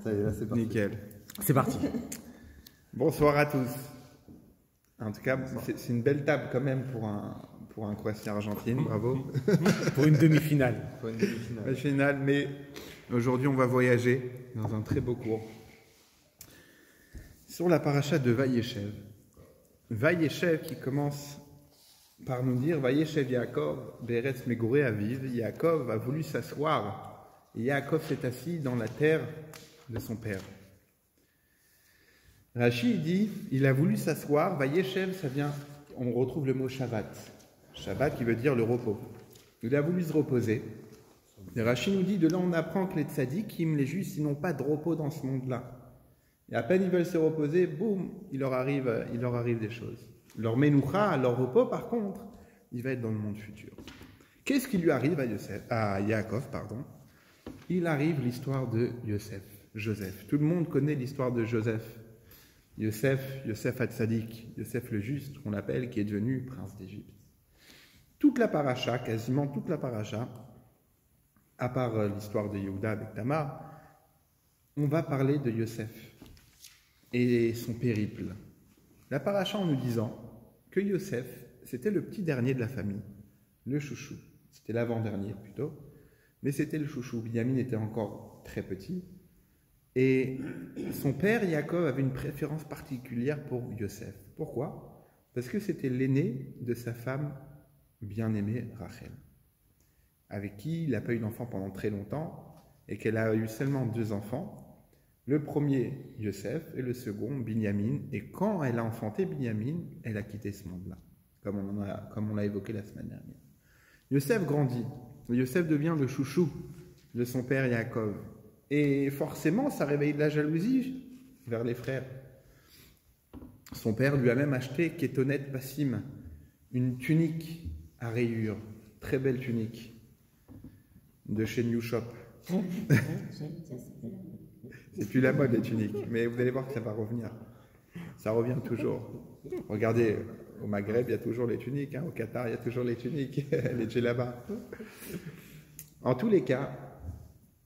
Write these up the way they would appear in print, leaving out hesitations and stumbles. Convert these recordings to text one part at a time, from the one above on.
Ça y est, là c'est parti. Nickel. C'est parti. Bonsoir à tous. En tout cas, c'est une belle table quand même pour un Croatie-Argentine, bravo. Pour une demi-finale. Pour une demi-finale. La finale, mais aujourd'hui on va voyager dans un très beau cours sur la paracha de Vayeshev. Vayeshev qui commence par nous dire Vayeshev Yaakov, Beretz Megoré Aviv. Yaakov a voulu s'asseoir et Yaakov s'est assis dans la terre de son père. Rashi dit il a voulu s'asseoir. Vayeshev, ça vient, on retrouve le mot Shabbat. Shabbat qui veut dire le repos. Il a voulu se reposer. Et Rashi nous dit, de là on apprend que les tzadikim, les justes, ils n'ont pas de repos dans ce monde-là. Et à peine ils veulent se reposer, boum, il leur arrive des choses. Leur menoucha, leur repos par contre, il va être dans le monde futur. Qu'est-ce qui lui arrive à Yaakov, pardon? Il arrive l'histoire de Joseph. Tout le monde connaît l'histoire de Joseph. Yosef Hatzadik, Yosef le juste, qu'on l'appelle, qui est devenu prince d'Égypte. Toute la paracha, quasiment toute la paracha, à part l'histoire de Yehuda avec Tamar, on va parler de Yosef et son périple. La paracha en nous disant que Yosef, c'était le petit dernier de la famille, le chouchou. C'était l'avant-dernier plutôt, mais c'était le chouchou. Binyamin était encore très petit. Et son père, Yaakov, avait une préférence particulière pour Yosef. Pourquoi? Parce que c'était l'aîné de sa femme bien-aimée, Rachel, avec qui il n'a pas eu d'enfant pendant très longtemps, et qu'elle a eu seulement 2 enfants. Le premier, Yosef, et le second, Binyamin. Et quand elle a enfanté Binyamin, elle a quitté ce monde-là, comme on l'a évoqué la semaine dernière. Yosef grandit. Yosef devient le chouchou de son père Yaakov. Et forcément, ça réveille de la jalousie vers les frères. Son père lui a même acheté Ketonet Bassim, une tunique à rayures, très belle tunique, de chez New Shop. C'est plus la mode les tuniques, mais vous allez voir que ça va revenir. Ça revient toujours. Regardez, au Maghreb, il y a toujours les tuniques, au Qatar, il y a toujours les tuniques, les djellabas. En tous les cas,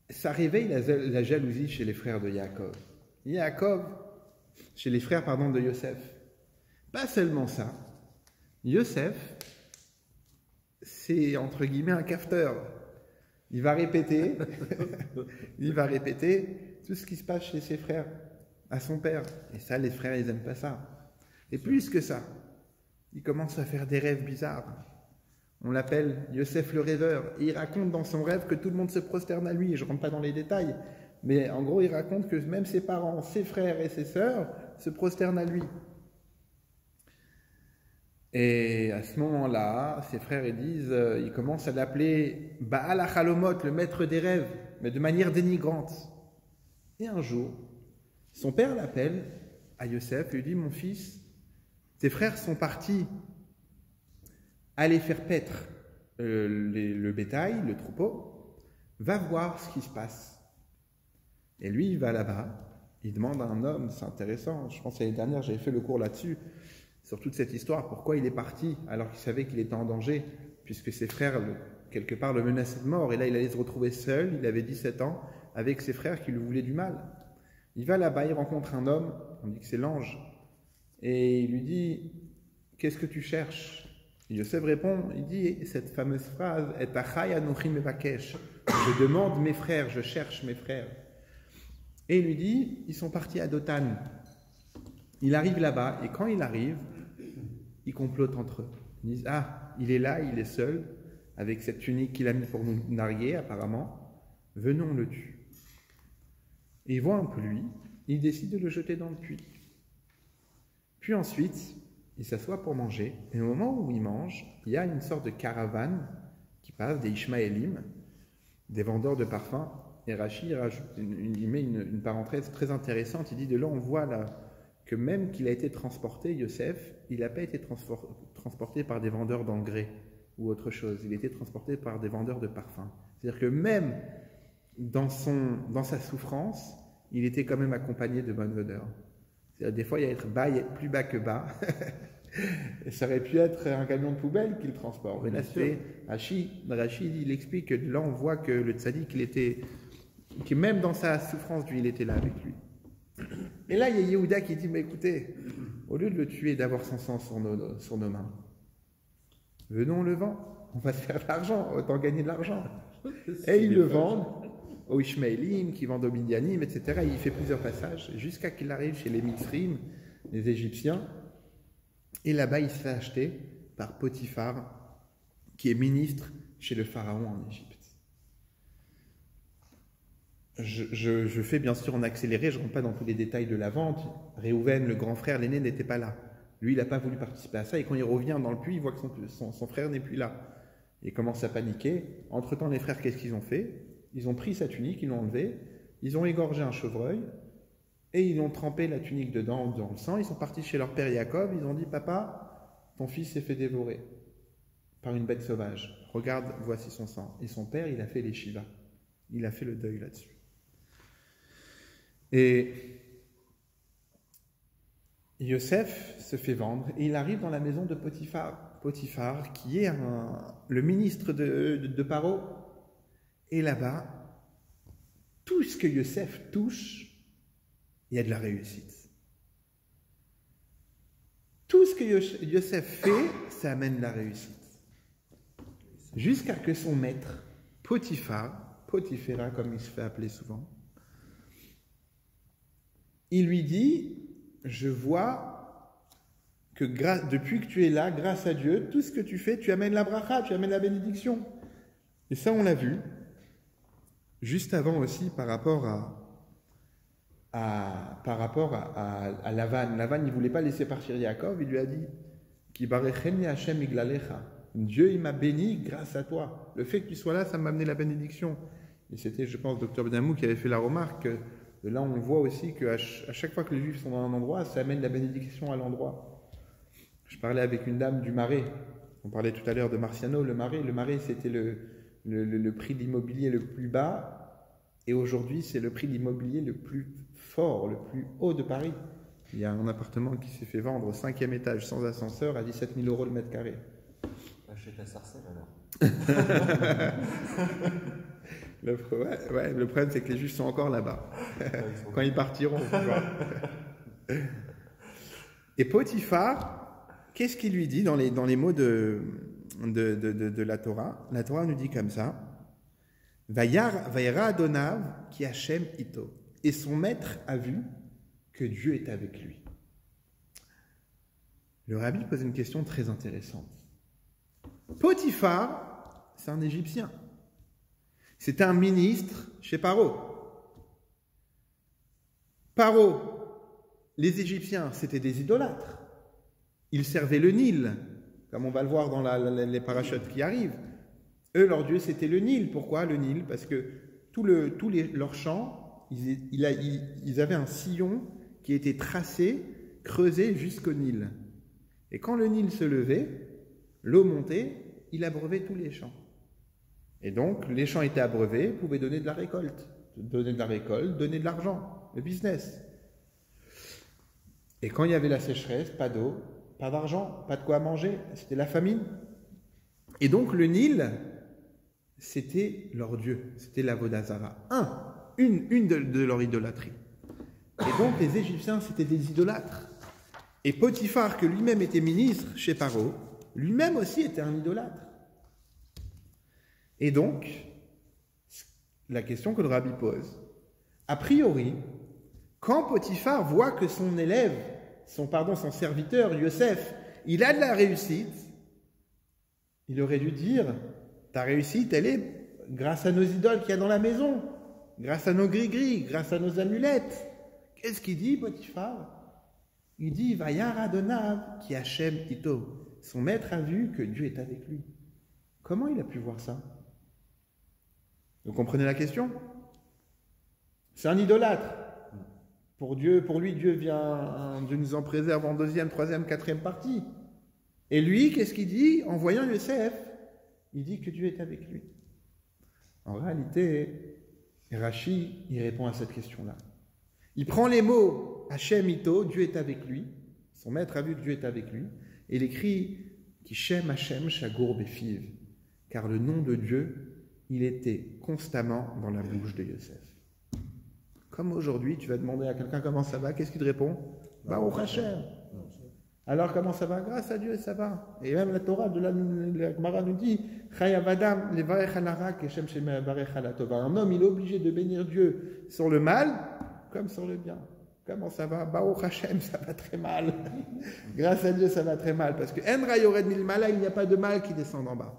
ça réveille la jalousie chez les frères de Yaakov. Chez les frères, de Yosef. Pas seulement ça. Yosef, c'est entre guillemets un cafeteur. Il va répéter tout ce qui se passe chez ses frères, à son père. Et ça, les frères, ils n'aiment pas ça. Et plus que ça, il commence à faire des rêves bizarres. On l'appelle Yosef le rêveur. Et il raconte dans son rêve que tout le monde se prosterne à lui. Je ne rentre pas dans les détails. Mais en gros, il raconte que même ses parents, ses frères et ses sœurs se prosternent à lui. Et à ce moment-là, ses frères ils commencent à l'appeler Baal HaChalomot, le maître des rêves, mais de manière dénigrante. Et un jour, son père l'appelle à Yosef et lui dit, mon fils, tes frères sont partis aller faire paître le bétail, le troupeau, va voir ce qui se passe. Et lui, il va là-bas, il demande à un homme, c'est intéressant, je pense que l'année dernière, j'avais fait le cours là-dessus, sur toute cette histoire, pourquoi il est parti alors qu'il savait qu'il était en danger, puisque ses frères, quelque part, le menaçaient de mort, et là, il allait se retrouver seul, il avait 17 ans, avec ses frères qui lui voulaient du mal. Il va là-bas, il rencontre un homme, on dit que c'est l'ange, et il lui dit, qu'est-ce que tu cherches? Et Yosef répond, il dit cette fameuse phrase, « Et achai anochi mevakesh » je demande mes frères, je cherche mes frères. Et il lui dit, ils sont partis à Dothan. Il arrive là-bas, et quand il arrive, ils complotent entre eux. Ils disent, il est là, il est seul, avec cette tunique qu'il a mis pour nous narguer, apparemment. Venons, on le tue. Et ils voient un peu lui, ils décident de le jeter dans le puits. Puis ensuite, il s'assoit pour manger, et au moment où il mange, il y a une sorte de caravane qui passe, des Ishmaélim, des vendeurs de parfums, et Rashi il met une parenthèse très intéressante, il dit de là on voit là, que même qu'il a été transporté, Yosef, il n'a pas été transporté par des vendeurs d'engrais ou autre chose, il a été transporté par des vendeurs de parfums. C'est-à-dire que même dans sa souffrance, il était quand même accompagné de bonnes odeurs. Des fois, il y a être bas, il y a être plus bas que bas. Et ça aurait pu être un camion de poubelle qui le transporte. Mais là, c'est Rachid, il explique que là, on voit que le tzaddik, il était que même dans sa souffrance, Dieu, il était là avec lui. Et là, il y a Yehuda qui dit, mais écoutez, au lieu de le tuer et d'avoir son sang sur nos mains, venons le vendre, on va se faire de l'argent, autant gagner de l'argent. Et ils le vendent aux Ishmaélim, qui vendent aux Midianim, etc. Et il fait plusieurs passages, jusqu'à qu'il arrive chez les Mitzrim, les Égyptiens. Et là-bas, il se fait acheter par Potiphar, qui est ministre chez le Pharaon en Égypte. Je fais bien sûr en accéléré, je ne rentre pas dans tous les détails de la vente. Réhouven, le grand frère, l'aîné, n'était pas là. Lui, il n'a pas voulu participer à ça, et quand il revient dans le puits, il voit que son frère n'est plus là. Il commence à paniquer. Entre-temps, les frères, qu'est-ce qu'ils ont fait? Ils ont pris sa tunique, ils l'ont enlevée, ils ont égorgé un chevreuil, et ils ont trempé la tunique dedans dans le sang. Ils sont partis chez leur père Yaakov, ils ont dit, papa, ton fils s'est fait dévorer par une bête sauvage. Regarde, voici son sang. Et son père, il a fait les Shiva. Il a fait le deuil là-dessus. Et Yosef se fait vendre et il arrive dans la maison de Potiphar. Potiphar, qui est le ministre de Paro. Et là-bas, tout ce que Yosef touche, il y a de la réussite. Tout ce que Yosef fait, ça amène de la réussite. Jusqu'à que son maître, Potiphar, Potiphéra comme il se fait appeler souvent, il lui dit, je vois que depuis que tu es là, grâce à Dieu, tout ce que tu fais, tu amènes la bracha, tu amènes la bénédiction. Et ça, on l'a vu. Juste avant aussi, par rapport à Lavan. Lavan, il ne voulait pas laisser partir Yaakov, il lui a dit, Ki barecheni Hashem iglalecha. Dieu, il m'a béni grâce à toi. Le fait que tu sois là, ça m'a amené la bénédiction. Et c'était, je pense, Dr Benamou qui avait fait la remarque. Là, on voit aussi qu'à chaque fois que les Juifs sont dans un endroit, ça amène la bénédiction à l'endroit. Je parlais avec une dame du Marais. On parlait tout à l'heure de Marciano. Le Marais, c'était le prix de l'immobilier le plus bas. Et aujourd'hui, c'est le prix de l'immobilier le plus fort, le plus haut de Paris. Il y a un appartement qui s'est fait vendre au 5e étage, sans ascenseur, à 17 000 € le mètre carré. Achète la Sarcelles alors. Le problème, c'est que les Juifs sont encore là-bas. Quand ils partiront, on va voir. Et Potiphar, qu'est-ce qu'il lui dit dans les mots de la Torah? La Torah nous dit comme ça, Vayera Adonav ki Hashem ito. Et son maître a vu que Dieu est avec lui. Le rabbi pose une question très intéressante. Potiphar, c'est un Égyptien. C'était un ministre chez Paro. Paro, les Égyptiens, c'était des idolâtres. Ils servaient le Nil, comme on va le voir dans les parachutes qui arrivent. Eux, leur dieu, c'était le Nil. Pourquoi le Nil? Parce que leurs champs, ils avaient un sillon qui était tracé, creusé jusqu'au Nil. Et quand le Nil se levait, l'eau montait, il abreuvait tous les champs. Et donc, les champs étaient abreuvés, pouvaient donner de la récolte. Donner de la récolte, donner de l'argent, le business. Et quand il y avait la sécheresse, pas d'eau, pas d'argent, pas de quoi manger, c'était la famine. Et donc, le Nil, c'était leur dieu, c'était l'Avodazara. Une de leur idolâtrie. Et donc, les Égyptiens, c'était des idolâtres. Et Potiphar, que lui-même était ministre chez Paro, lui-même aussi était un idolâtre. Et donc, la question que le rabbi pose, a priori, quand Potiphar voit que son élève, son serviteur, Yosef, il a de la réussite, il aurait dû dire, ta réussite, elle est grâce à nos idoles qu'il y a dans la maison, grâce à nos gris-gris, grâce à nos amulettes. Qu'est-ce qu'il dit, Potiphar? Il dit, Vayar Adonav ki Hashem ito. Son maître a vu que Dieu est avec lui. Comment il a pu voir ça? Vous comprenez la question? C'est un idolâtre. Pour lui, Dieu nous en préserve en 2e, 3e, 4e partie. Et lui, qu'est-ce qu'il dit? En voyant Yosef, il dit que Dieu est avec lui. En réalité, Rashi, il répond à cette question-là. Il prend les mots Hashem ito, Dieu est avec lui. Son maître a vu que Dieu est avec lui. Et il écrit Kishem Hashem shagur befiv. Car le nom de Dieu, il était constamment dans la bouche de Yosef. Comme aujourd'hui, tu vas demander à quelqu'un comment ça va, qu'est-ce qu'il te répond? Baruch Hashem. Alors comment ça va? Grâce à Dieu, ça va. Et même la Torah de la Gemara nous dit Chayav Adam levarech al hara keshem shemevarech al hatova. Un homme, il est obligé de bénir Dieu sur le mal comme sur le bien. Comment ça va? Baruch Hashem, ça va très mal. Grâce à Dieu, ça va très mal. Parce que En ra yored milmala, il n'y a pas de mal qui descend en bas.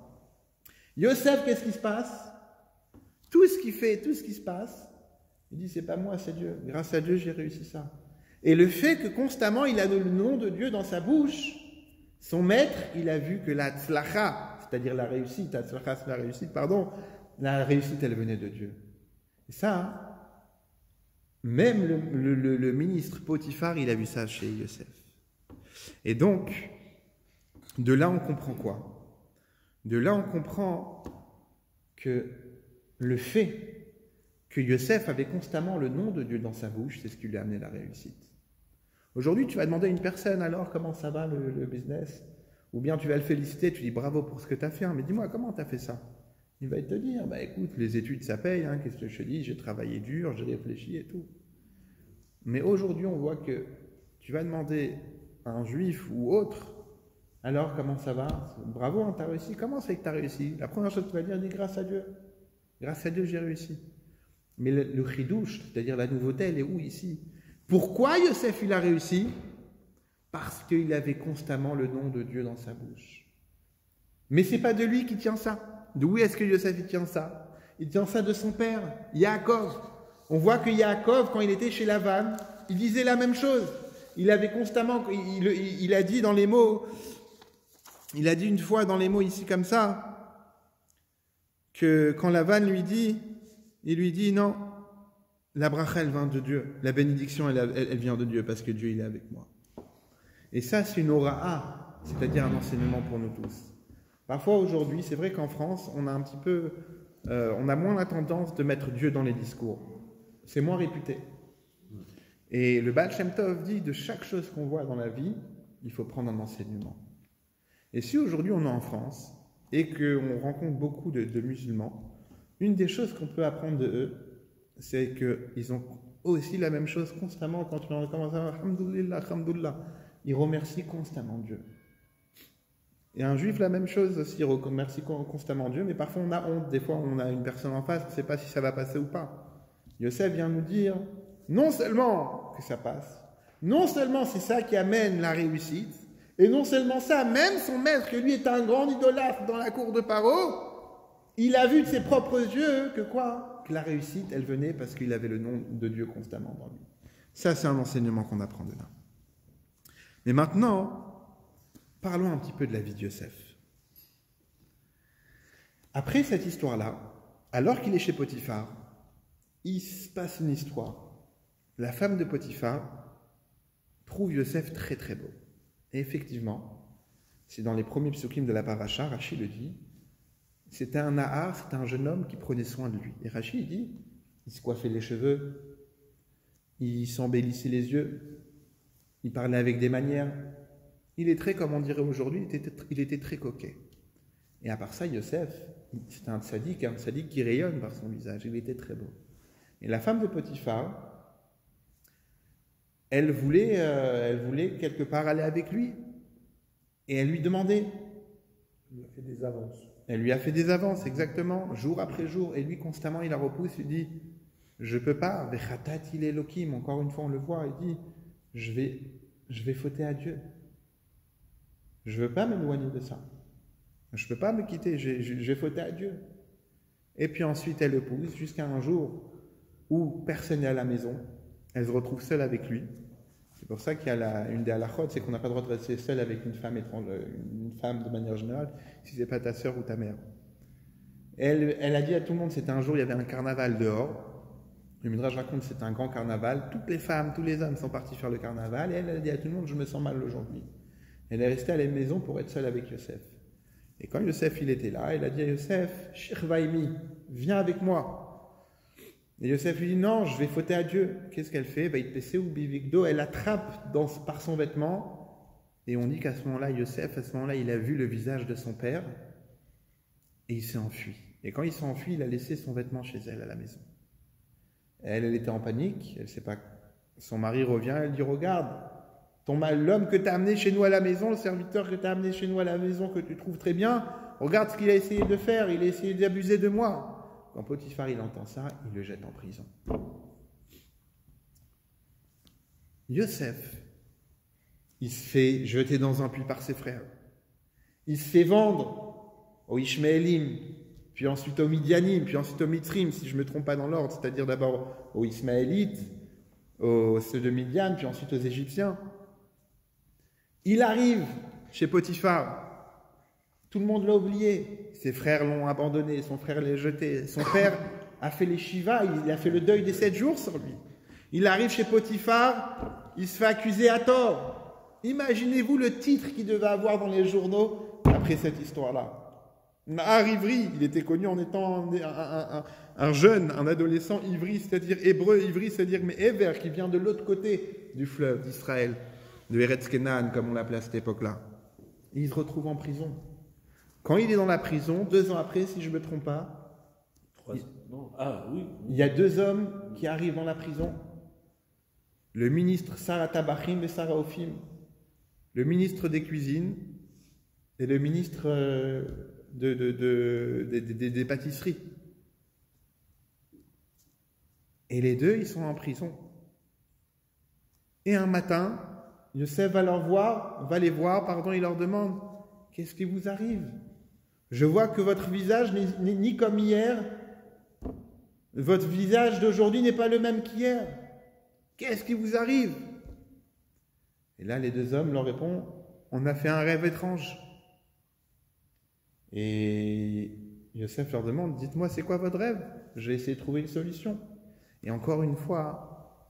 Yosef, qu'est-ce qui se passe? Tout ce qu'il fait, tout ce qui se passe, il dit c'est pas moi, c'est Dieu. Grâce à Dieu, j'ai réussi ça. Et le fait que constamment il a le nom de Dieu dans sa bouche, son maître, il a vu que la tzlacha, c'est-à-dire la réussite, la tzlacha c'est la réussite, pardon, la réussite elle venait de Dieu. Et ça, même le ministre Potiphar, il a vu ça chez Yosef. Et donc, de là on comprend quoi? De là on comprend que le fait que Yosef avait constamment le nom de Dieu dans sa bouche, c'est ce qui lui a amené la réussite. Aujourd'hui, tu vas demander à une personne, alors, comment ça va le business? Ou bien tu vas le féliciter, tu dis bravo pour ce que tu as fait, mais dis-moi, comment tu as fait ça? Il va te dire, bah écoute, les études, ça paye, hein, qu'est-ce que je te dis? J'ai travaillé dur, j'ai réfléchi et tout. Mais aujourd'hui, on voit que tu vas demander à un juif ou autre, alors, comment ça va? Bravo, hein, tu as réussi. Comment c'est que tu as réussi? La première chose que tu vas dire, dis grâce à Dieu. Grâce à Dieu, j'ai réussi. Mais le chidouche, c'est-à-dire la nouveauté, elle est où ici? Pourquoi Yosef il a réussi? Parce qu'il avait constamment le nom de Dieu dans sa bouche. Mais c'est pas de lui qui tient ça. D'où est-ce que Yosef il tient ça? Il tient ça de son père, Yaakov. On voit que Yaakov, quand il était chez Lavan, il disait la même chose. Il avait constamment, il a dit dans les mots, il a dit une fois dans les mots ici comme ça, que quand Lavan lui dit, il lui dit non, la bracha elle vient de Dieu, la bénédiction elle vient de Dieu parce que Dieu il est avec moi. Et ça c'est une ora'a, c'est-à-dire un enseignement pour nous tous. Parfois aujourd'hui, c'est vrai qu'en France, on a un petit peu, on a moins la tendance de mettre Dieu dans les discours. C'est moins réputé. Et le Baal Shem Tov dit de chaque chose qu'on voit dans la vie, il faut prendre un enseignement. Et si aujourd'hui on est en France et qu'on rencontre beaucoup de musulmans, une des choses qu'on peut apprendre de eux, c'est qu'ils ont aussi la même chose constamment quand on commence à Alhamdoulilah, Alhamdoulilah. Ils remercient constamment Dieu. Et un juif, la même chose aussi, il remercie constamment Dieu, mais parfois on a honte. Des fois, on a une personne en face, on ne sait pas si ça va passer ou pas. Yosef vient nous dire, non seulement que ça passe, non seulement c'est ça qui amène la réussite, et non seulement ça, même son maître, que lui est un grand idolâtre dans la cour de Paro, il a vu de ses propres yeux que quoi? Que la réussite, elle venait parce qu'il avait le nom de Dieu constamment dans lui. Ça, c'est un enseignement qu'on apprend de là. Mais maintenant, parlons un petit peu de la vie de Yosef. Après cette histoire-là, alors qu'il est chez Potiphar, il se passe une histoire. La femme de Potiphar trouve Yosef très très beau. Et effectivement, c'est dans les premiers psukim de la paracha, Rashi le dit, c'était un Nahar, c'était un jeune homme qui prenait soin de lui. Et Rashi dit, il se coiffait les cheveux, il s'embellissait les yeux, il parlait avec des manières. Il est très, comme on dirait aujourd'hui, il était très coquet. Et à part ça, Yosef, c'était un tzaddik qui rayonne par son visage. Il était très beau. Et la femme de Potiphar, elle voulait quelque part aller avec lui. Et elle lui demandait. Il lui a fait des avances. Elle lui a fait des avances, exactement, jour après jour. Et lui, constamment, il la repousse. Il dit, je peux pas. Vechatat il Elohim. Encore une fois, on le voit. Il dit, je vais fauter à Dieu. Je ne veux pas m'éloigner de ça. Je ne peux pas me quitter, je vais fauter à Dieu. Et puis ensuite, elle le pousse jusqu'à un jour où personne n'est à la maison. Elle se retrouve seule avec lui. C'est pour ça qu'il y a une des halakhot, c'est qu'on n'a pas le droit de rester seul avec une femme étrangère, une femme de manière générale, si ce n'est pas ta sœur ou ta mère. Elle a dit à tout le monde, c'était un jour, il y avait un carnaval dehors. Le Midrash raconte que c'était un grand carnaval. Toutes les femmes, tous les hommes sont partis faire le carnaval. Et elle a dit à tout le monde, je me sens mal aujourd'hui. Elle est restée à la maison pour être seule avec Yosef. Et quand Yosef il était là, elle a dit à Yosef, Shirvaimi, viens avec moi. Et Yosef lui dit, non, je vais fauter à Dieu. Qu'est-ce qu'elle fait? Elle attrape par son vêtement. Et on dit qu'à ce moment-là, Yosef, à ce moment-là, il a vu le visage de son père. Et il s'est enfui. Et quand il s'est enfui, il a laissé son vêtement chez elle à la maison. Elle était en panique, elle sait pas. Son mari revient, elle dit, regarde, l'homme que tu as amené chez nous à la maison, le serviteur que tu as amené chez nous à la maison, que tu trouves très bien, regarde ce qu'il a essayé de faire, il a essayé d'abuser de moi. Quand Potiphar il entend ça, il le jette en prison. Yosef, il se fait jeter dans un puits par ses frères. Il se fait vendre aux Ishmaélim, puis ensuite aux Midianim, puis ensuite aux Mitzrim, si je ne me trompe pas dans l'ordre, c'est-à-dire d'abord aux Ismaélites, ceux de Midian, puis ensuite aux Égyptiens. Il arrive chez Potiphar. Tout le monde l'a oublié. Ses frères l'ont abandonné, son frère l'a jeté. Son père a fait les shivas, il a fait le deuil des 7 jours sur lui. Il arrive chez Potiphar, il se fait accuser à tort. Imaginez-vous le titre qu'il devait avoir dans les journaux après cette histoire-là. Nahar Ivri, il était connu en étant un jeune, un adolescent ivri, c'est-à-dire hébreu, ivri, c'est-à-dire mais Ever, qui vient de l'autre côté du fleuve d'Israël, de Eretz Kenan, comme on l'appelait à cette époque-là. Il se retrouve en prison. Quand il est dans la prison, 2 ans après, si je ne me trompe pas, il y a 2 hommes qui arrivent dans la prison. Le ministre Sarah Tabachim et Sarah Ophim, le ministre des cuisines et le ministre des pâtisseries. Et les 2, ils sont en prison. Et un matin, Yosef va les voir, il leur demande, qu'est-ce qui vous arrive? Je vois que votre visage n'est ni comme hier, votre visage d'aujourd'hui n'est pas le même qu'hier. Qu'est-ce qui vous arrive? Et là, les 2 hommes leur répondent, on a fait un rêve étrange. Et Yosef leur demande, dites-moi, c'est quoi votre rêve? Je vais essayer de trouver une solution. Et encore une fois,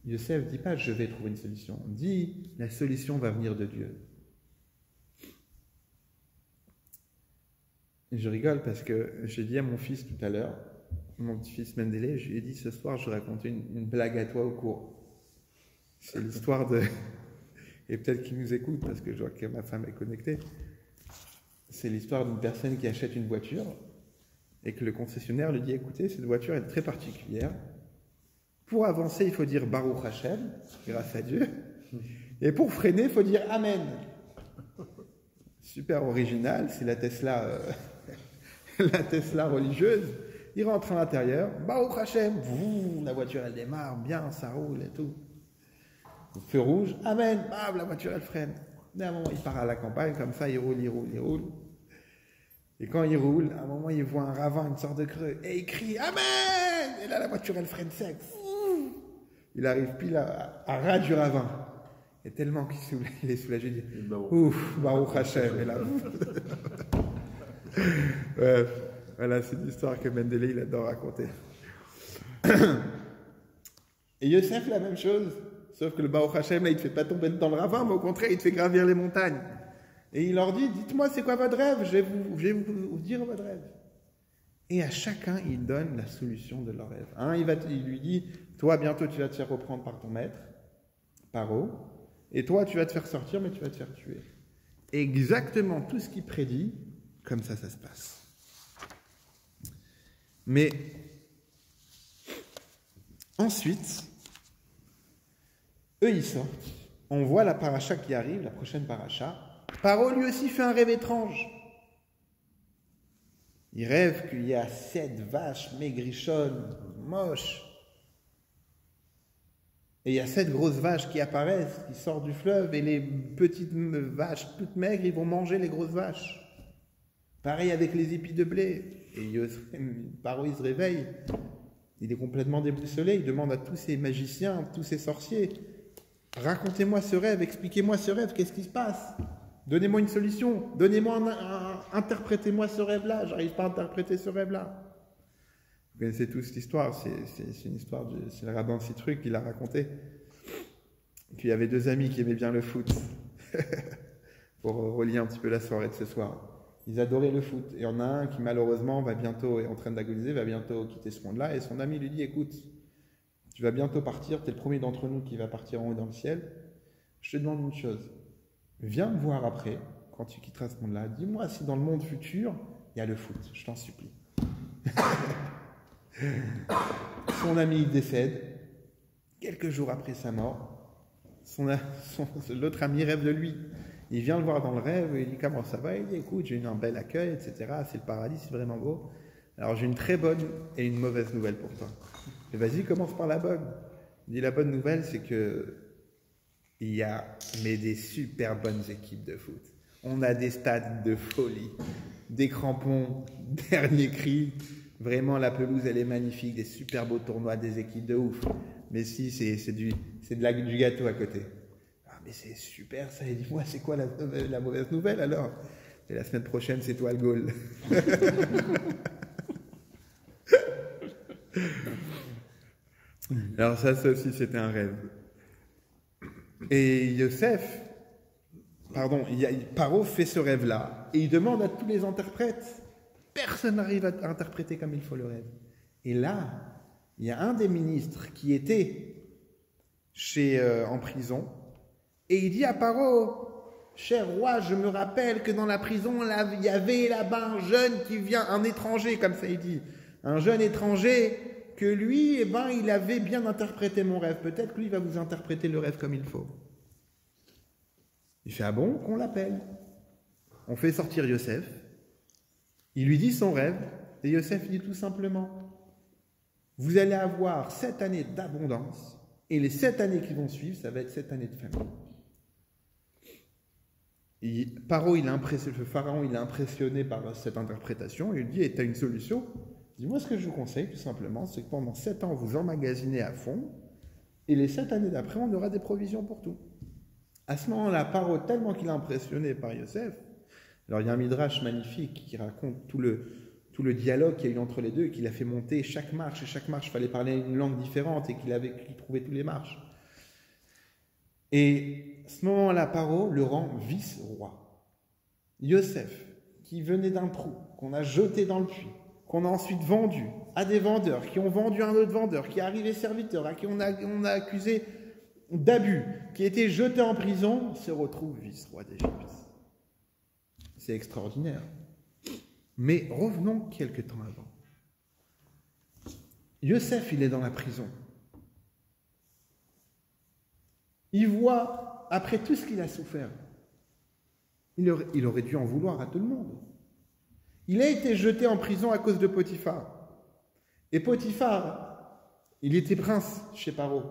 Yosef ne dit pas, je vais trouver une solution. Il dit, la solution va venir de Dieu. Et je rigole parce que j'ai dit à mon fils tout à l'heure, mon petit-fils Mendele, je lui ai dit, ce soir, je vais raconter une blague à toi au cours. C'est l'histoire de... Et peut-être qu'il nous écoute parce que je vois que ma femme est connectée. C'est l'histoire d'une personne qui achète une voiture et que le concessionnaire lui dit, écoutez, cette voiture est très particulière. Pour avancer, il faut dire Baruch Hashem, grâce à Dieu. Et pour freiner, il faut dire Amen. Super original, c'est la Tesla, la Tesla religieuse. Il rentre à l'intérieur, Baruch Hashem, la voiture elle démarre bien, ça roule et tout. Feu rouge, Amen, la voiture elle freine. Et à un moment, il part à la campagne, comme ça, il roule. Et quand il roule, à un moment, il voit un ravin, une sorte de creux, et il crie Amen. Et là, la voiture elle freine sec. Il arrive pile à ras du ravin. Et tellement qu'il est soulagé, il dit ouf, Baruch Hashem. Et là, ouais, voilà, c'est une histoire que Mendele il adore raconter. Et Yosef, la même chose, sauf que le Baruch Hashem, là, il ne te fait pas tomber dans le ravin, mais au contraire, il te fait gravir les montagnes. Et il leur dit, dites-moi, c'est quoi votre rêve? Je vais vous dire votre rêve. Et à chacun, il donne la solution de leur rêve. Un, il lui dit, toi, bientôt, tu vas te faire reprendre par ton maître, Paro, et toi, tu vas te faire sortir, mais tu vas te faire tuer. Exactement tout ce qu'il prédit, comme ça se passe. Mais ensuite, eux, ils sortent. On voit la paracha qui arrive, la prochaine paracha. Paro, lui aussi, fait un rêve étrange. Il rêve qu'il y a 7 vaches maigrichonnes, moches. Et il y a 7 grosses vaches qui apparaissent, qui sortent du fleuve, et les petites vaches toutes maigres, ils vont manger les grosses vaches. Pareil avec les épis de blé. Et Paro, il se réveille. Il est complètement déboussolé. Il demande à tous ces magiciens, tous ces sorciers, racontez-moi ce rêve, expliquez-moi ce rêve, qu'est-ce qui se passe? Donnez-moi une solution, interprétez-moi ce rêve-là, j'arrive pas à interpréter ce rêve-là. Vous connaissez tous l'histoire, c'est une histoire, c'est le rabbin Citruc qui l'a raconté. Qu'il y avait 2 amis qui aimaient bien le foot, pour relier un petit peu la soirée de ce soir. Ils adoraient le foot, et il y en a un qui malheureusement est en train d'agoniser, va bientôt quitter ce monde-là, et son ami lui dit, écoute, tu vas bientôt partir, tu es le premier d'entre nous qui va partir en haut dans le ciel, je te demande une chose. Viens me voir après, quand tu quitteras ce monde-là. Dis-moi si dans le monde futur, il y a le foot. Je t'en supplie. Son ami décède. Quelques jours après sa mort, l'autre ami rêve de lui. Il vient le voir dans le rêve, et il dit comment ça va? Il dit écoute, j'ai eu un bel accueil, etc. C'est le paradis, c'est vraiment beau. Alors j'ai une très bonne et une mauvaise nouvelle pour toi. Et vas-y, commence par la bonne. Il dit la bonne nouvelle, c'est que il y a des super bonnes équipes de foot. On a des stades de folie, des crampons, dernier cri. Vraiment, la pelouse, elle est magnifique, des super beaux tournois, des équipes de ouf. Mais si, c'est du gâteau à côté. Ah, mais c'est super ça. Et dis-moi, c'est quoi la mauvaise nouvelle alors? Et la semaine prochaine, c'est toi le goal. Alors ça aussi, c'était un rêve. Et Paro fait ce rêve-là, et il demande à tous les interprètes. Personne n'arrive à interpréter comme il faut le rêve. Et là, il y a un des ministres qui était en prison, et il dit à Paro, cher roi, je me rappelle que dans la prison, il y avait là-bas un jeune qui vient, un étranger, comme ça il dit, un jeune étranger, que lui, il avait bien interprété mon rêve. Peut-être que lui va vous interpréter le rêve comme il faut. Il fait, ah bon, qu'on l'appelle. On fait sortir Yosef. Il lui dit son rêve, et Yosef dit tout simplement, vous allez avoir 7 années d'abondance, et les 7 années qui vont suivre, ça va être 7 années de famine. Le pharaon, il est impressionné par cette interprétation, et il dit, et tu as une solution? Dis-moi ce que je vous conseille, tout simplement, c'est que pendant 7 ans, vous emmagasinez à fond, et les 7 années d'après, on aura des provisions pour tout. À ce moment-là, Paro, tellement qu'il est impressionné par Yosef, alors il y a un midrash magnifique qui raconte tout le dialogue qu'il y a eu entre les deux, et qu'il a fait monter chaque marche, et chaque marche, il fallait parler une langue différente, et qu'il trouvait toutes les marches. Et à ce moment-là, Paro le rend vice-roi. Yosef, qui venait d'un trou, qu'on a jeté dans le puits, qu'on a ensuite vendu à des vendeurs, qui ont vendu à un autre vendeur, qui est arrivé serviteur, à qui on a accusé d'abus, qui a été jeté en prison, se retrouve vice-roi d'Égypte. C'est extraordinaire. Mais revenons quelque temps avant. Yosef, il est dans la prison. Il voit, après tout ce qu'il a souffert, il aurait dû en vouloir à tout le monde. Il a été jeté en prison à cause de Potiphar. Et Potiphar, il était prince chez Paro.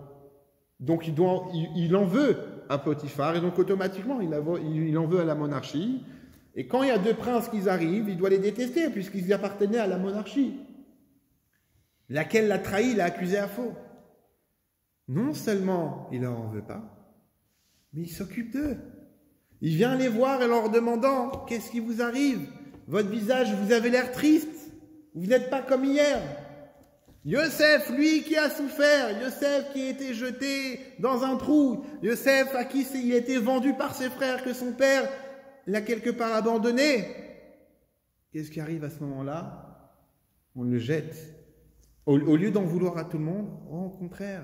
Donc il en veut à Potiphar, et donc automatiquement il en veut à la monarchie. Et quand il y a 2 princes qui arrivent, il doit les détester, puisqu'ils appartenaient à la monarchie, laquelle l'a trahi, l'a accusé à faux. Non seulement il leur en veut pas, mais il s'occupe d'eux. Il vient les voir et leur demandant, qu'est-ce qui vous arrive? Votre visage, vous avez l'air triste. Vous n'êtes pas comme hier. Yosef, lui qui a souffert, Yosef qui a été jeté dans un trou, Yosef à qui il a été vendu par ses frères, que son père l'a quelque part abandonné. Qu'est-ce qui arrive à ce moment-là? On le jette. Au lieu d'en vouloir à tout le monde, au contraire,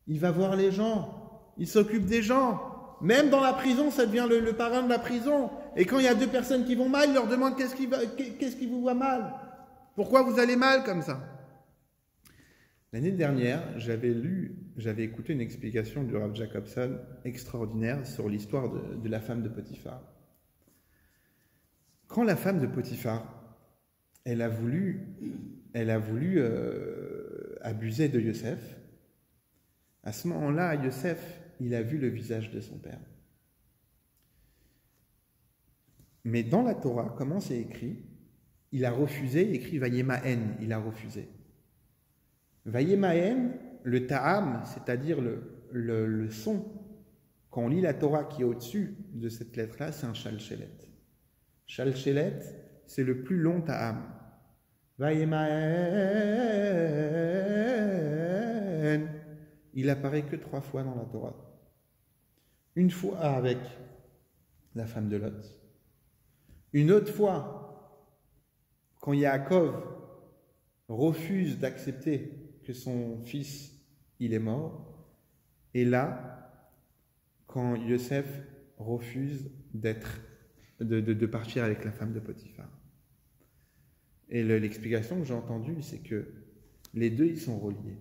il va voir les gens, il s'occupe des gens. Même dans la prison, ça devient le parrain de la prison. Et quand il y a 2 personnes qui vont mal, il leur demande qu'est-ce qui vous va mal? Pourquoi vous allez mal comme ça? L'année dernière, j'avais écouté une explication du Rav Jacobson extraordinaire sur l'histoire de la femme de Potiphar. Quand la femme de Potiphar, elle a voulu abuser de Yosef, à ce moment-là, Yosef, il a vu le visage de son père. Mais dans la Torah, comment c'est écrit? Il a refusé, écrit Vayemahen, il a refusé. Vayemahen, le ta'am, c'est-à-dire le son, quand on lit la Torah qui est au-dessus de cette lettre-là, c'est un shalchelet. Shalchelet, c'est le plus long ta'am. Vayemahen, il apparaît que 3 fois dans la Torah. Une fois avec la femme de Lot. Une autre fois, quand Yaakov refuse d'accepter que son fils, il est mort. Et là, quand Yosef refuse de partir avec la femme de Potiphar. Et l'explication que j'ai entendue, c'est que Les deux, ils sont reliés.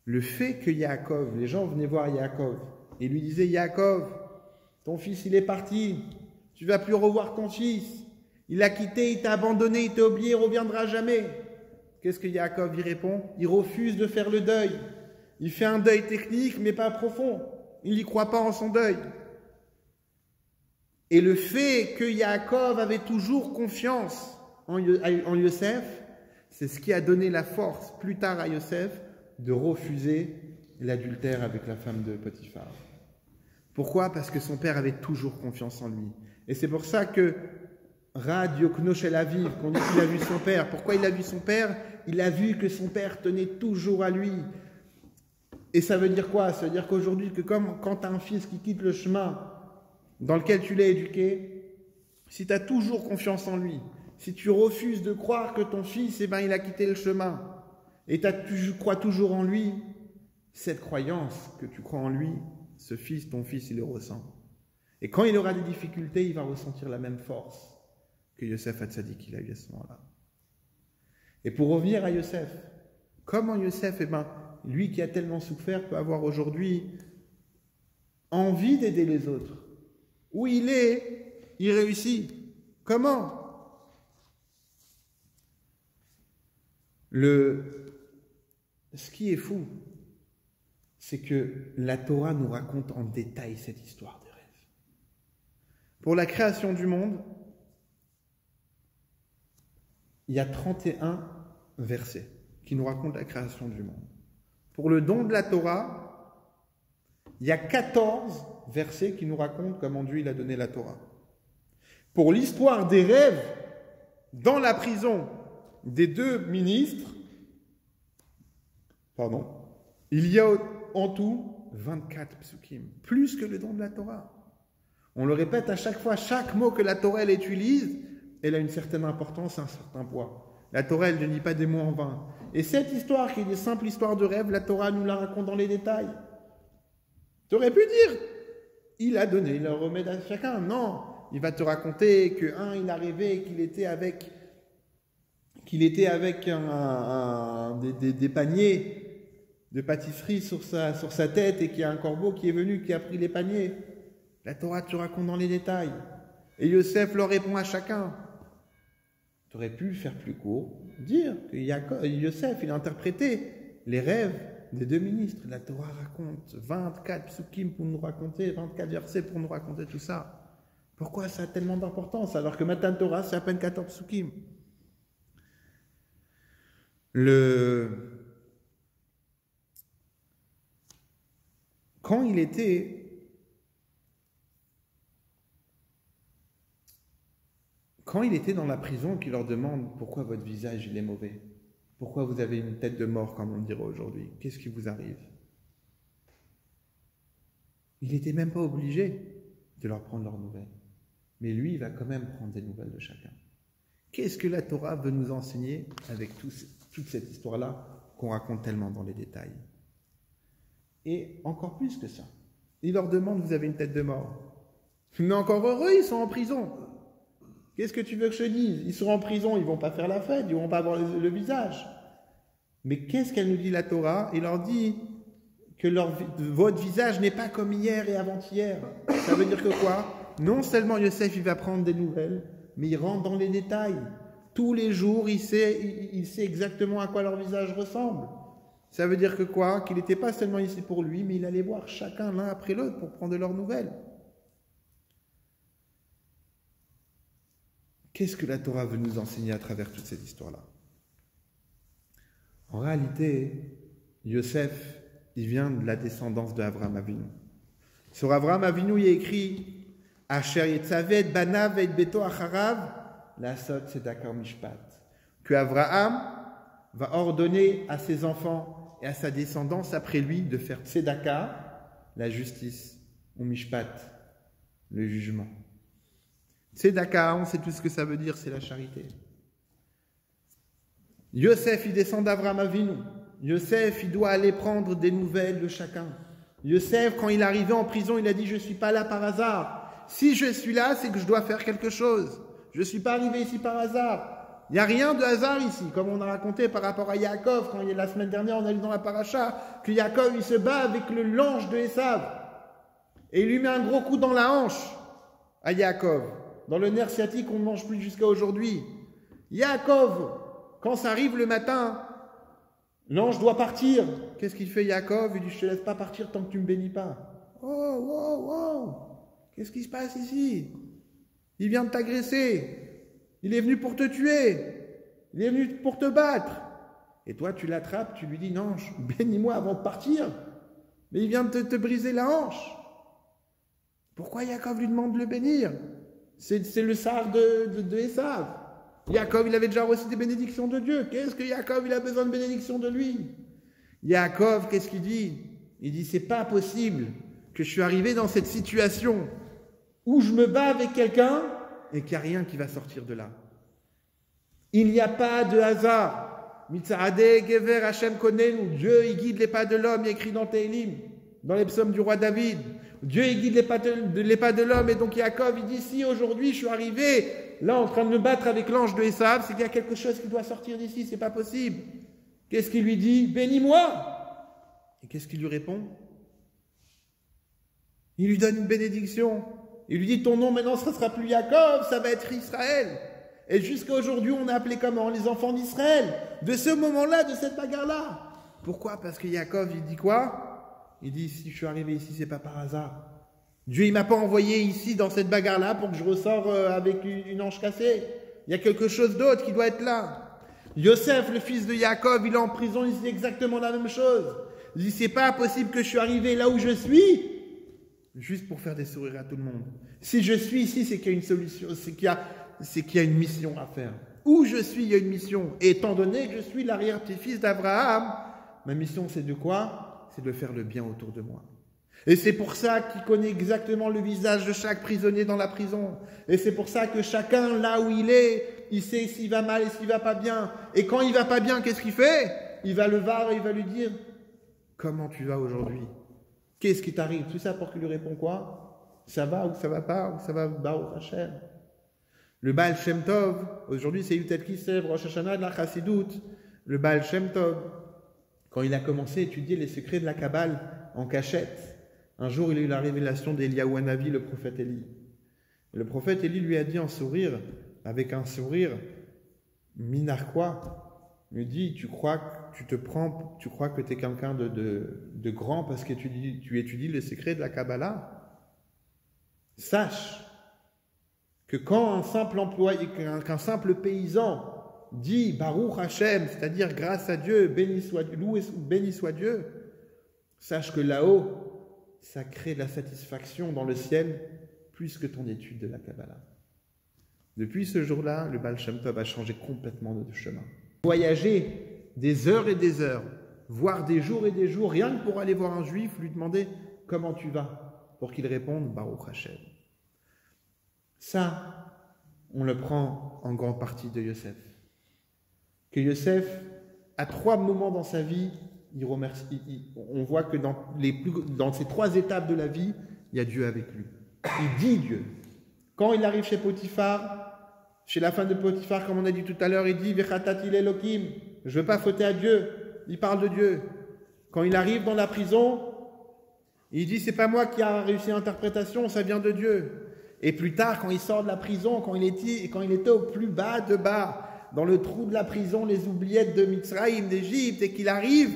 Le fait que Yaakov, les gens venaient voir Yaakov et lui disaient, Yaakov, ton fils, il est parti, tu ne vas plus revoir ton fils, il a quitté, il t'a abandonné, il t'a oublié, il ne reviendra jamais. Qu'est-ce que Yaakov y répond? Il refuse de faire le deuil. Il fait un deuil technique, mais pas profond. Il n'y croit pas en son deuil. Et le fait que Yaakov avait toujours confiance en Yosef, c'est ce qui a donné la force plus tard à Yosef de refuser l'adultère avec la femme de Potiphar. Pourquoi? Parce que son père avait toujours confiance en lui. Et c'est pour ça que Rad Yokno Shel Aviv, qu'on dit qu'il a vu son père. Pourquoi il a vu son père? Il a vu que son père tenait toujours à lui. Et ça veut dire quoi? Ça veut dire qu'aujourd'hui, que comme quand tu as un fils qui quitte le chemin dans lequel tu l'as éduqué, si tu as toujours confiance en lui, si tu refuses de croire que ton fils, il a quitté le chemin, et tu crois toujours en lui, cette croyance que tu crois en lui, ce fils, ton fils, il le ressent. Et quand il aura des difficultés, il va ressentir la même force que Yosef Hatzadik il a eu à ce moment-là. Et pour revenir à Yosef, comment Yosef, lui qui a tellement souffert, peut avoir aujourd'hui envie d'aider les autres? Où il est, il réussit. Comment? Ce qui est fou, c'est que la Torah nous raconte en détail cette histoire de rêve. Pour la création du monde, il y a 31 versets qui nous racontent la création du monde. Pour le don de la Torah, il y a 14 versets qui nous racontent comment Dieu il a donné la Torah. Pour l'histoire des rêves dans la prison des deux ministres, il y a en tout 24 psukim, plus que le don de la Torah. On le répète à chaque fois, chaque mot que la Torah elle utilise, elle a une certaine importance, un certain poids. La Torah, elle ne dit pas des mots en vain. Et cette histoire, qui est une simple histoire de rêve, la Torah nous la raconte dans les détails. Tu aurais pu dire, il a donné le remède à chacun. Non, il va te raconter que, il a rêvé qu'il était avec des paniers de pâtisserie sur sa tête et qu'il y a un corbeau qui est venu, qui a pris les paniers. La Torah te raconte dans les détails. Et Yosef leur répond à chacun. Tu aurais pu faire plus court, dire que Yosef, il a interprété les rêves des deux ministres. La Torah raconte 24 psukim pour nous raconter, 24 versets pour nous raconter tout ça. Pourquoi ça a tellement d'importance alors que Matan Torah, c'est à peine 14 psukim? Quand il était dans la prison, qu'il leur demande pourquoi votre visage il est mauvais, pourquoi vous avez une tête de mort comme on le dirait aujourd'hui, qu'est-ce qui vous arrive? Il n'était même pas obligé de leur prendre leurs nouvelles, mais lui il va quand même prendre des nouvelles de chacun. Qu'est-ce que la Torah veut nous enseigner avec toute cette histoire-là qu'on raconte tellement dans les détails? Et encore plus que ça, il leur demande, vous avez une tête de mort. Mais encore heureux, ils sont en prison. Qu'est-ce que tu veux que je te dise? Ils sont en prison, ils ne vont pas faire la fête, ils ne vont pas avoir le visage. Mais qu'est-ce qu'elle nous dit la Torah? Il leur dit que votre visage n'est pas comme hier et avant-hier. Ça veut dire que quoi? Non seulement Yosef, il va prendre des nouvelles, mais il rentre dans les détails. Tous les jours, il sait exactement à quoi leur visage ressemble. Ça veut dire que quoi? Qu'il n'était pas seulement ici pour lui, mais il allait voir chacun l'un après l'autre pour prendre de leurs nouvelles. Qu'est-ce que la Torah veut nous enseigner à travers toute cette histoire-là? En réalité, Yosef, il vient de la descendance d'Avraham Avinu. Sur Avraham Avinu, il est écrit Asher Yetzavet Banav et Beto Acharav Lasot Tzedakah Mishpat. Que Avraham va ordonner à ses enfants et à sa descendance après lui de faire Tzedakah, la justice, ou Mishpat, le jugement. Tzedakah, on sait tout ce que ça veut dire, c'est la charité. Yosef, il descend d'Avraham Avinu. Yosef, il doit aller prendre des nouvelles de chacun. Yosef, quand il est arrivé en prison, il a dit, je ne suis pas là par hasard. Si je suis là, c'est que je dois faire quelque chose. Je ne suis pas arrivé ici par hasard. Il n'y a rien de hasard ici, comme on a raconté par rapport à Yaakov, quand la semaine dernière on a lu dans la paracha, que Yaakov il se bat avec l'ange de Esav. Et il lui met un gros coup dans la hanche à Yaakov. Dans le nerf sciatique, on ne mange plus jusqu'à aujourd'hui. Yaakov, quand ça arrive le matin, l'ange doit partir. Qu'est-ce qu'il fait Yaakov? Il dit, je ne te laisse pas partir tant que tu ne me bénis pas. Oh. Qu'est-ce qui se passe ici? Il vient de t'agresser. Il est venu pour te tuer. Il est venu pour te battre. Et toi, tu l'attrapes, tu lui dis, non, bénis-moi avant de partir. Mais il vient de te briser la hanche. Pourquoi Yaakov lui demande de le bénir? C'est le sar de Esav. Yaakov, il avait déjà reçu des bénédictions de Dieu. Qu'est-ce que Yaakov, il a besoin de bénédictions de lui? Yaakov, qu'est-ce qu'il dit? Il dit, c'est pas possible que je suis arrivé dans cette situation où je me bats avec quelqu'un et qu'il n'y a rien qui va sortir de là. Il n'y a pas de hasard. Mitzadeh Gever Hashem Konenu, Dieu il guide les pas de l'homme, il est écrit dans Tehillim, dans les psaumes du roi David. Dieu il guide les pas de l'homme, et donc Yaakov il dit, si aujourd'hui je suis arrivé là en train de me battre avec l'ange de Esav, c'est qu'il y a quelque chose qui doit sortir d'ici, c'est pas possible. Qu'est-ce qu'il lui dit? Bénis-moi. Et qu'est-ce qu'il lui répond? Il lui donne une bénédiction. Il lui dit, ton nom maintenant ce ne sera plus Yaakov, ça va être Israël. Et jusqu'à aujourd'hui, on a appelé comment? Les enfants d'Israël. De ce moment-là, de cette bagarre-là. Pourquoi? Parce que Yaakov, il dit quoi? Il dit, si je suis arrivé ici, c'est pas par hasard. Dieu, il m'a pas envoyé ici, dans cette bagarre-là, pour que je ressors avec une hanche cassée. Il y a quelque chose d'autre qui doit être là. Yosef, le fils de Yaakov, il est en prison, il dit exactement la même chose. Il dit, c'est pas possible que je suis arrivé là où je suis, juste pour faire des sourires à tout le monde. Si je suis ici, c'est qu'il y a une solution, c'est qu'il y a une mission à faire. Où je suis, il y a une mission. Et étant donné que je suis l'arrière-petit-fils d'Abraham, ma mission, c'est de quoi? C'est de faire le bien autour de moi. Et c'est pour ça qu'il connaît exactement le visage de chaque prisonnier dans la prison. Et c'est pour ça que chacun, là où il est, il sait s'il va mal et s'il va pas bien. Et quand il va pas bien, qu'est-ce qu'il fait? Il va le voir et il va lui dire, comment tu vas aujourd'hui? Qu'est-ce qui t'arrive? Tout ça pour qu'il lui réponde quoi? Ça va ou ça va pas? Ou ça va Baruch Hashem? Le Baal Shem Tov, aujourd'hui c'est Yutet Kislev, Rosh Hashanah de la Chassidoute. Le Baal Shem Tov, quand il a commencé à étudier les secrets de la Kabbale en cachette, un jour il a eu la révélation d'Eliyahu Hanavi, le prophète Élie. Le prophète Élie lui a dit en sourire, avec un sourire minarquois, il lui dit, tu crois que tu es quelqu'un de grand parce que tu étudies les secrets de la Kabbalah? Sache que quand un simple employé, qu'un simple paysan dit Baruch Hashem, c'est-à-dire grâce à Dieu, béni soit Dieu, sache que là-haut, ça crée de la satisfaction dans le ciel plus que ton étude de la Kabbalah. Depuis ce jour-là, le Baal Shem Tov a changé complètement de chemin. Voyager des heures et des heures, voire des jours et des jours, rien que pour aller voir un juif, lui demander comment tu vas, pour qu'il réponde Baruch Hashem. Ça, on le prend en grande partie de Yosef. Que Yosef, à 3 moments dans sa vie, il remercie, on voit que dans ces 3 étapes de la vie, il y a Dieu avec lui. Il dit Dieu. Quand il arrive chez Potiphar, chez la femme de Potiphar, comme on a dit tout à l'heure, il dit Vechatatil Elokim, je ne veux pas fauter à Dieu. Il parle de Dieu. Quand il arrive dans la prison, il dit c'est pas moi qui a réussi l'interprétation, ça vient de Dieu. Et plus tard, quand il sort de la prison, quand il était au plus bas de bas, dans le trou de la prison, les oubliettes de Mitzrayim, d'Égypte, et qu'il arrive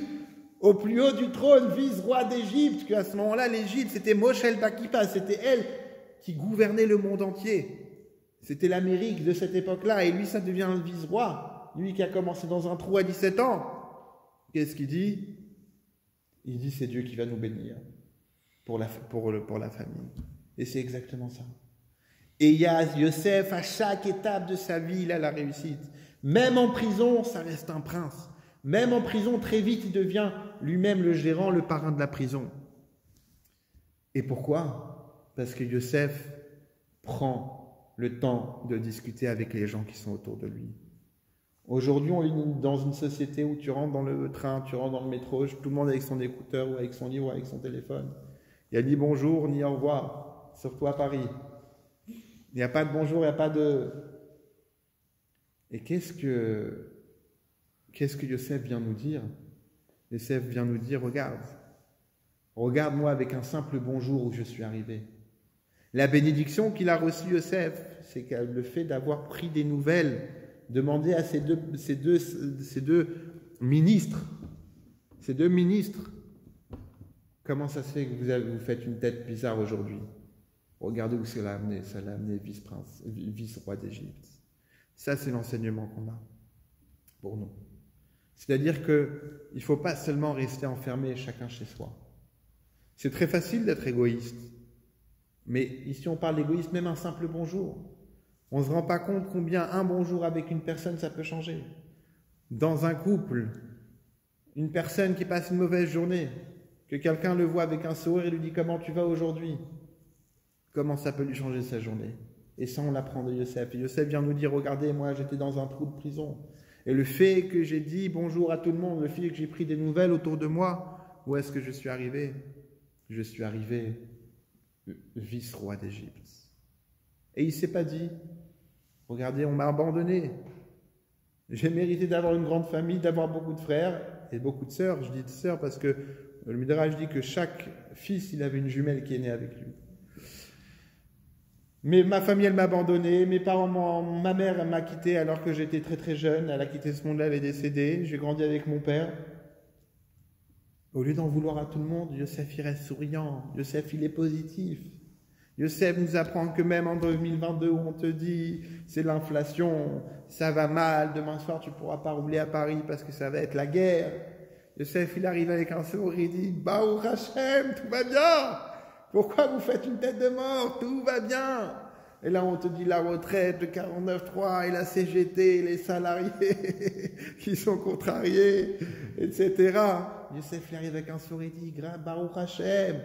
au plus haut du trône, vice-roi d'Égypte, qu'à ce moment-là, l'Égypte, c'était Moshe el-Bakipa, c'était elle qui gouvernait le monde entier. C'était l'Amérique de cette époque-là, et lui, ça devient le vice-roi, lui qui a commencé dans un trou à 17 ans. Qu'est-ce qu'il dit? Il dit, c'est Dieu qui va nous bénir pour la famille. Et c'est exactement ça. Et il y a Yosef, à chaque étape de sa vie, il a la réussite. Même en prison, ça reste un prince. Même en prison, très vite, il devient lui-même le gérant, le parrain de la prison. Et pourquoi? Parce que Yosef prend le temps de discuter avec les gens qui sont autour de lui. Aujourd'hui, on est dans une société où tu rentres dans le train, tu rentres dans le métro, tout le monde avec son écouteur ou avec son livre ou avec son téléphone. Il n'y a ni bonjour, ni au revoir, surtout à Paris. Il n'y a pas de bonjour, il n'y a pas de... Et qu'est-ce que Yosef vient nous dire? Yosef vient nous dire, regarde-moi avec un simple bonjour où je suis arrivé. La bénédiction qu'il a reçue Yosef, c'est que le fait d'avoir pris des nouvelles, demander à ces deux ministres, comment ça se fait que vous faites une tête bizarre aujourd'hui? Regardez où ça l'a amené vice-roi d'Égypte. Ça, c'est l'enseignement qu'on a pour nous. C'est-à-dire qu'il ne faut pas seulement rester enfermé chacun chez soi. C'est très facile d'être égoïste. Mais ici, on parle d'égoïsme, même un simple bonjour. On ne se rend pas compte combien un bonjour avec une personne, ça peut changer. Dans un couple, une personne qui passe une mauvaise journée, que quelqu'un le voit avec un sourire et lui dit « Comment tu vas aujourd'hui ?» Comment ça peut lui changer sa journée? Et ça, on l'apprend de Yosef. Et Yosef vient nous dire « Regardez, moi, j'étais dans un trou de prison. Et le fait que j'ai dit bonjour à tout le monde, le fait que j'ai pris des nouvelles autour de moi, où est-ce que je suis arrivé? Je suis arrivé vice-roi d'Égypte. » Et il ne s'est pas dit « Regardez, on m'a abandonné. J'ai mérité d'avoir une grande famille, d'avoir beaucoup de frères et beaucoup de sœurs. » Je dis de sœurs parce que le Midrash dit que chaque fils, il avait une jumelle qui est née avec lui. Mais ma famille, elle m'a abandonné. Mes parents, ma mère, elle m'a quitté alors que j'étais très très jeune. Elle a quitté ce monde-là, elle est décédée. J'ai grandi avec mon père. Au lieu d'en vouloir à tout le monde, Yosef, il reste souriant. Yosef, il est positif. Yosef nous apprend que même en 2022, où on te dit c'est l'inflation, ça va mal, demain soir, tu ne pourras pas rouler à Paris parce que ça va être la guerre. Yosef, il arrive avec un sourire, il dit « Baruch Hashem, tout va bien. Pourquoi vous faites une tête de mort? Tout va bien. » Et là, on te dit la retraite, le 49.3 et la CGT, les salariés qui sont contrariés, etc. Yosef, il arrive avec un sourire, il dit « Baruch Hashem,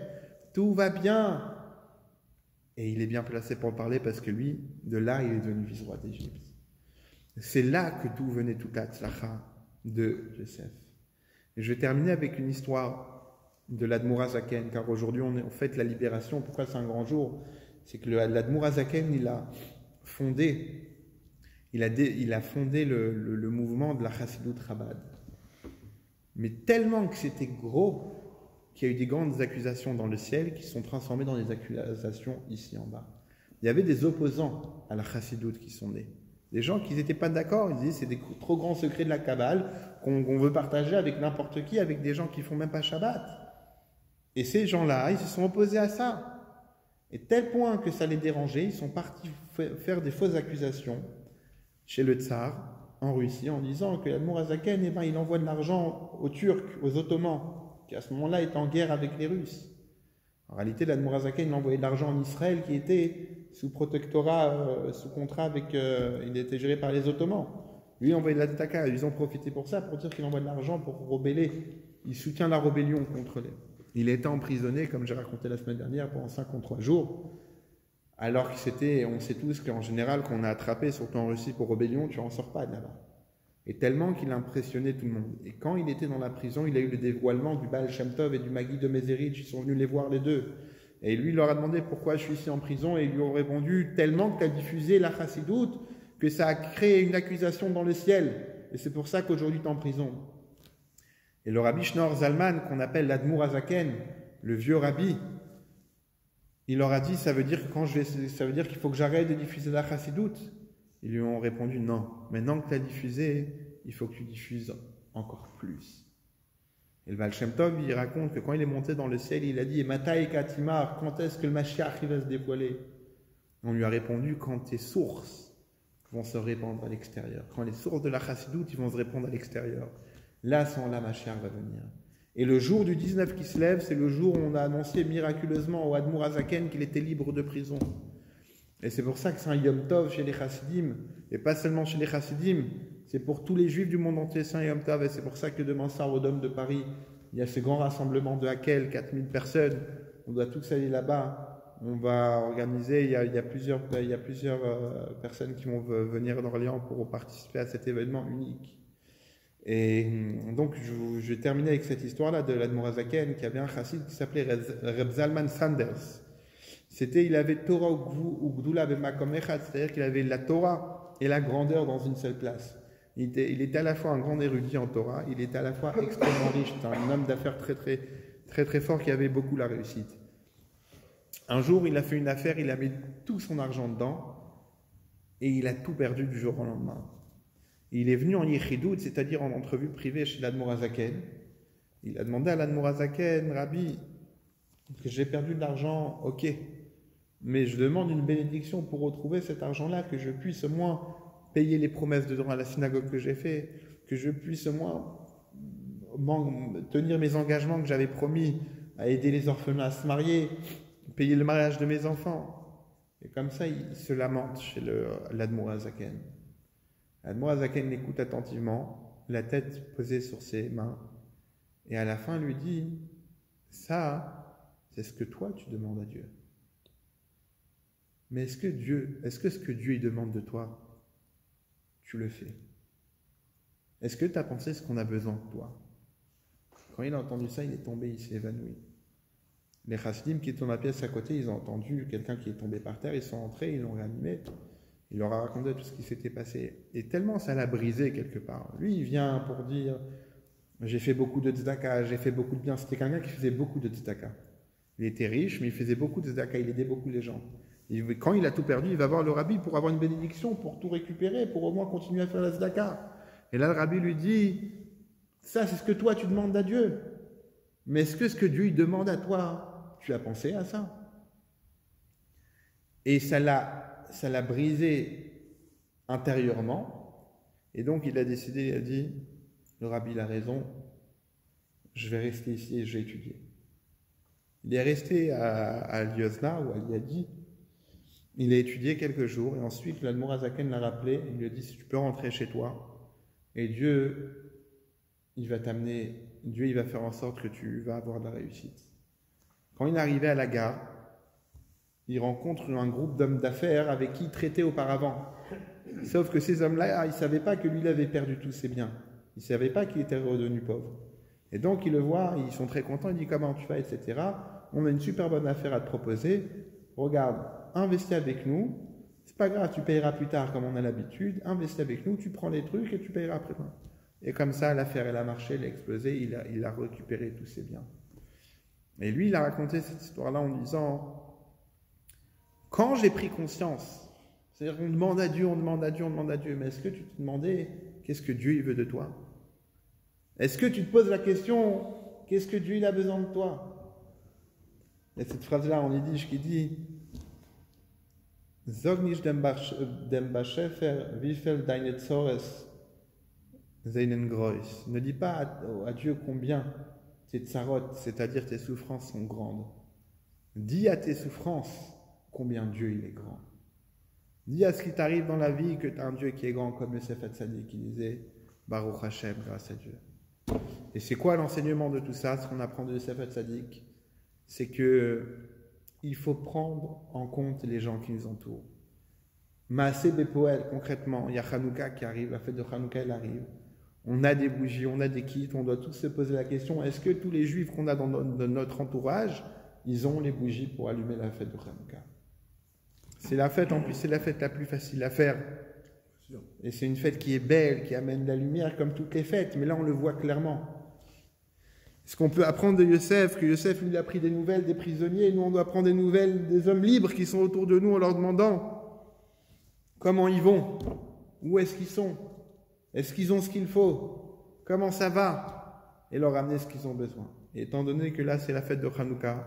tout va bien. » Et il est bien placé pour parler parce que lui, de là, il est devenu vice-roi d'Égypte. C'est là que d'où venait toute la tzlacha de Yosef. Et je vais terminer avec une histoire de l'Admour HaZaken, car aujourd'hui on fête la libération. Pourquoi c'est un grand jour? C'est que l'Admour HaZaken, il a fondé le mouvement de la Chassidut Chabad. Mais tellement que c'était gros qu'il y a eu des grandes accusations dans le ciel qui se sont transformées dans des accusations ici en bas. Il y avait des opposants à la Chassidut qui sont nés. Des gens qui n'étaient pas d'accord, ils disaient c'est des trop grands secrets de la Kabbale qu'on veut partager avec n'importe qui, avec des gens qui ne font même pas Shabbat. Et ces gens-là, ils se sont opposés à ça. Et tel point que ça les dérangeait, ils sont partis faire des fausses accusations chez le tsar en Russie en disant que l'Admour HaZaken, il envoie de l'argent aux Turcs, aux Ottomans, qui à ce moment-là est en guerre avec les Russes. En réalité, l'Admour HaZaken, il envoyait de l'argent en Israël qui était sous protectorat, sous contrat avec... il était géré par les Ottomans. Lui, il envoyait de la tzedaka. Ils ont profité pour ça, pour dire qu'il envoie de l'argent pour rebeller. Il soutient la rébellion contre les... Il a été emprisonné, comme j'ai raconté la semaine dernière, pendant 53 jours. Alors que c'était... On sait tous qu'en général, quand on a attrapé, surtout en Russie, pour rébellion, tu n'en sors pas de là-bas. Et tellement qu'il a impressionné tout le monde. Et quand il était dans la prison, il a eu le dévoilement du Baal Shem Tov et du Maggid de Mézérich. Ils sont venus les voir les deux. Et lui, il leur a demandé pourquoi je suis ici en prison. Et ils lui ont répondu tellement que tu as diffusé la Chassidut que ça a créé une accusation dans le ciel. Et c'est pour ça qu'aujourd'hui tu es en prison. Et le rabbi Shneur Zalman, qu'on appelle l'Admour HaZaken, le vieux rabbi, il leur a dit ça veut dire qu'il faut que j'arrête de diffuser la Chassidut. Ils lui ont répondu non. Maintenant que tu as diffusé, il faut que tu diffuses encore plus. Et le Baal Shem Tov, il raconte que quand il est monté dans le ciel, il a dit Matai Katimar, quand est-ce que le Mashiach va se dévoiler? On lui a répondu quand tes sources vont se répandre à l'extérieur. Quand les sources de la Chassidut vont se répandre à l'extérieur. Là, sans la Mashiach va venir. Et le jour du 19 qui se lève, c'est le jour où on a annoncé miraculeusement au Admour HaZaken qu'il était libre de prison. Et c'est pour ça que c'est un Yom Tov chez les Chassidim, et pas seulement chez les Chassidim, c'est pour tous les Juifs du monde entier, c'est un Yom Tov, et c'est pour ça que demain soir au Dôme de Paris, il y a ce grand rassemblement de Hakel, 4000 personnes, on doit tous aller là-bas, on va organiser, il y a plusieurs personnes qui vont venir d'Orléans pour participer à cet événement unique. Et donc je vais terminer avec cette histoire-là de l'Admour HaZaken, qui avait un chassid qui s'appelait Reb Zalman Sanders. il avait Torah ou Gdoula b'makom echad, c'est-à-dire qu'il avait la Torah et la grandeur dans une seule place. Il était à la fois un grand érudit en Torah, il était à la fois extrêmement riche, c'était un homme d'affaires très fort qui avait beaucoup la réussite. Un jour, il a fait une affaire, il a mis tout son argent dedans et il a tout perdu du jour au lendemain. Il est venu en Yechidout, c'est-à-dire en entrevue privée chez l'Admor Hazaken. Il a demandé à l'Admor Hazaken, Rabbi, que j'ai perdu de l'argent, ok, mais je demande une bénédiction pour retrouver cet argent-là, que je puisse au moins payer les promesses de à la synagogue que j'ai fait, que je puisse au moins tenir mes engagements que j'avais promis à aider les orphelins à se marier, payer le mariage de mes enfants. Et comme ça, il se lamente chez l'Admor Hazaken. L'Admor Hazaken l'écoute attentivement, la tête posée sur ses mains, et à la fin lui dit, ça, c'est ce que toi tu demandes à Dieu. Mais est-ce que ce que Dieu il demande de toi, tu le fais? Est-ce que tu as pensé ce qu'on a besoin de toi? Quand il a entendu ça, il est tombé, il s'est évanoui. Les chassidim qui étaient dans la pièce à côté, ils ont entendu quelqu'un qui est tombé par terre, ils sont entrés, ils l'ont réanimé, il leur a raconté tout ce qui s'était passé. Et tellement ça l'a brisé quelque part. Lui, il vient pour dire, j'ai fait beaucoup de tzedaka, j'ai fait beaucoup de bien. C'était quelqu'un qui faisait beaucoup de tzedaka. Il était riche, mais il faisait beaucoup de tzedaka, il aidait beaucoup les gens. Et quand il a tout perdu, il va voir le rabbi pour avoir une bénédiction, pour tout récupérer, pour au moins continuer à faire la tzedaka. Et là, le rabbi lui dit, ça c'est ce que toi tu demandes à Dieu. Mais est-ce que ce que Dieu il demande à toi, tu as pensé à ça? Et ça l'a brisé intérieurement. Et donc il a décidé, il a dit, le rabbi il a raison, je vais rester ici et je vais étudier. Il est resté à Liozna ou à Liadi. Il a étudié quelques jours et ensuite l'Admor Hazaken l'a rappelé et il lui a dit, si tu peux rentrer chez toi et Dieu il va t'amener, Dieu il va faire en sorte que tu vas avoir de la réussite. Quand il est arrivé à la gare, il rencontre un groupe d'hommes d'affaires avec qui il traitait auparavant. Sauf que ces hommes-là, ils ne savaient pas que lui il avait perdu tous ses biens. Ils ne savaient pas qu'il était redevenu pauvre. Et donc ils le voient, ils sont très contents, ils disent comment tu vas, etc. On a une super bonne affaire à te proposer. Regarde, investis avec nous. C'est pas grave, tu payeras plus tard comme on a l'habitude. Investis avec nous, tu prends les trucs et tu payeras après. Et comme ça, l'affaire elle a marché, elle a explosé, il a récupéré tous ses biens. Et lui, il a raconté cette histoire-là en disant, quand j'ai pris conscience, c'est-à-dire qu'on demande à Dieu, mais est-ce que tu te demandais qu'est-ce que Dieu il veut de toi? Est-ce que tu te poses la question, qu'est-ce que Dieu il a besoin de toi? Il y a cette phrase-là en yiddish qui dit, Sag nicht dem Beschäfer, wie viel deine Zores seinen groß. Ne dis pas à Dieu combien tes tsarot, c'est-à-dire tes souffrances, sont grandes. Dis à tes souffrances combien Dieu il est grand. Dis à ce qui t'arrive dans la vie que tu as un Dieu qui est grand, comme Yosef Hatzadik qui disait Baruch Hashem, grâce à Dieu. Et c'est quoi l'enseignement de tout ça? Ce qu'on apprend de Yosef Hatzadik, c'est que il faut prendre en compte les gens qui nous entourent. Maaseh Bepoel, concrètement, il y a Hanouka qui arrive, la fête de Hanouka elle arrive. On a des bougies, on a des kits, on doit tous se poser la question, est-ce que tous les juifs qu'on a dans notre entourage, ils ont les bougies pour allumer la fête de Hanouka? C'est la fête, en plus, c'est la fête la plus facile à faire. Et c'est une fête qui est belle, qui amène de la lumière comme toutes les fêtes, mais là on le voit clairement. Est-ce qu'on peut apprendre de Yosef, que Yosef lui a pris des nouvelles des prisonniers, nous on doit prendre des nouvelles des hommes libres qui sont autour de nous en leur demandant comment ils vont, où est-ce qu'ils sont, est-ce qu'ils ont ce qu'il faut, comment ça va, et leur amener ce qu'ils ont besoin. Et étant donné que là c'est la fête de Hanouka,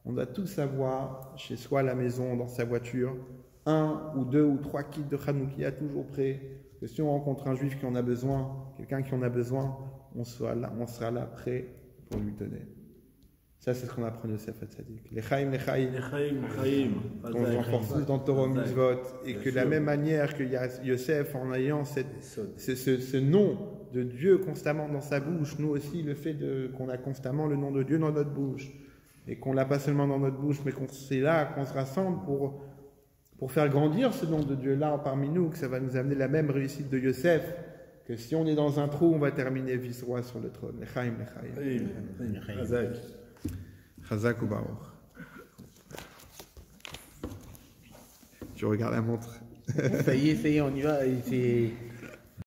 on doit tous avoir chez soi à la maison, dans sa voiture, 1 ou 2 ou 3 kits de Hanoukia toujours prêts, que si on rencontre un juif qui en a besoin, quelqu'un qui en a besoin, on sera là prêt pour lui donner. Ça, c'est ce qu'on apprend de Yosef Hatzadik. L'Echaim, qu'on renforce dans Torah Mitzvot, et que de la même manière que Yosef, en ayant ce nom de Dieu constamment dans sa bouche, nous aussi, le fait qu'on a constamment le nom de Dieu dans notre bouche, et qu'on l'a pas seulement dans notre bouche, mais c'est là qu'on se rassemble pour faire grandir ce nom de Dieu-là parmi nous, que ça va nous amener la même réussite de Yosef, que si on est dans un trou, on va terminer vice-roi sur le trône. L'Echaim. Chazak ou Baruch. Tu regardes la montre. Ça y est, on y va. Et